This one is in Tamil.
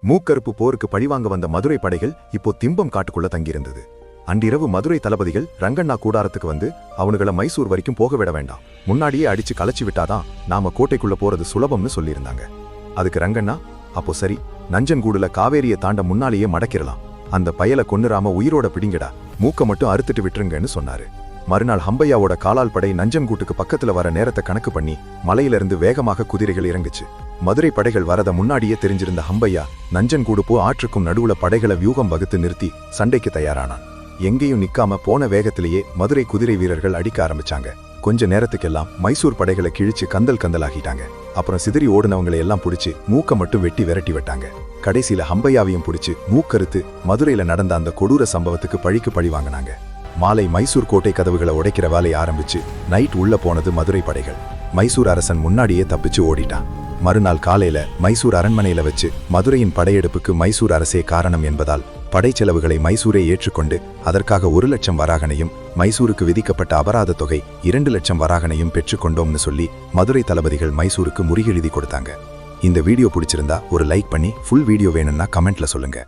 மூக்கறுப்பு போருக்கு பழிவாங்க வந்த மதுரை படைகள் இப்போ திம்பம் காட்டுக்குள்ள தங்கியிருந்தது. அன்றிரவு மதுரை தளபதிகள் ரங்கண்ணா கூடாரத்துக்கு வந்து அவனுகளை மைசூர் வரைக்கும் போக விட வேண்டாம், முன்னாடியே அடிச்சு கலைச்சு விட்டாதான் நாம கோட்டைக்குள்ள போறது சுலபம்னு சொல்லியிருந்தாங்க. அதுக்கு ரங்கண்ணா, அப்போ சரி, நஞ்சன்கூடுல காவேரியை தாண்ட முன்னாலேயே மடக்கிடலாம், அந்த பயலை கொன்னுராம உயிரோட பிடிங்கடா, மூக்க மட்டும் அறுத்துட்டு விட்டுருங்கன்னு சொன்னாரு. மறுநாள் ஹம்பையாவோட காலால் படை நஞ்சன்கூட்டுக்கு பக்கத்துல வர நேரத்தை கணக்கு பண்ணி மலையிலிருந்து வேகமாக குதிரைகள் இறங்குச்சு. மதுரை படைகள் வரத முன்னாடியே தெரிஞ்சிருந்த ஹம்பையா நஞ்சன்கூடு போ ஆற்றுக்கும் நடுவுல படைகளை வியூகம் வகுத்து நிறுத்தி சண்டைக்கு தயாரானான். எங்கேயும் நிக்காம போன வேகத்திலேயே மதுரை குதிரை வீரர்கள் அடிக்க ஆரம்பிச்சாங்க. கொஞ்ச நேரத்துக்கெல்லாம் மைசூர் படைகளை கிழிச்சு கந்தலாகிட்டாங்க. அப்புறம் சிதறி ஓடுனவங்களை எல்லாம் பிடிச்சு மூக்க மட்டும் வெட்டி விரட்டி விட்டாங்க. கடைசியில ஹம்பையாவையும் பிடிச்சு மூக்கறுத்து மதுரையில நடந்த அந்த கொடூர சம்பவத்துக்கு பழிக்கு பழி வாங்கினாங்க. மாலை மைசூர் கோட்டை கதவுகளை உடைக்கிற வேலையை ஆரம்பிச்சு நைட் உள்ள போனது மதுரை படைகள். மைசூர் அரசன் முன்னாடியே தப்பிச்சு ஓடிட்டான். மறுநாள் காலையில மைசூர் அரண்மனையில வச்சு மதுரையின் படையெடுப்புக்கு மைசூர் அரசே காரணம் என்பதால் படைச்செலவுகளை மைசூரே ஏற்றுக்கொண்டு அதற்காக 1 லட்சம் வராகனையும் மைசூருக்கு விதிக்கப்பட்ட அபராத தொகை 2 லட்சம் வராகனையும் பெற்றுக்கொண்டோம்னு சொல்லி மதுரை தளபதிகள் மைசூருக்கு முறியெழுதி கொடுத்தாங்க. இந்த வீடியோ பிடிச்சிருந்தா ஒரு லைக் பண்ணி ஃபுல் வீடியோ வேணும்னா கமெண்ட்ல சொல்லுங்க.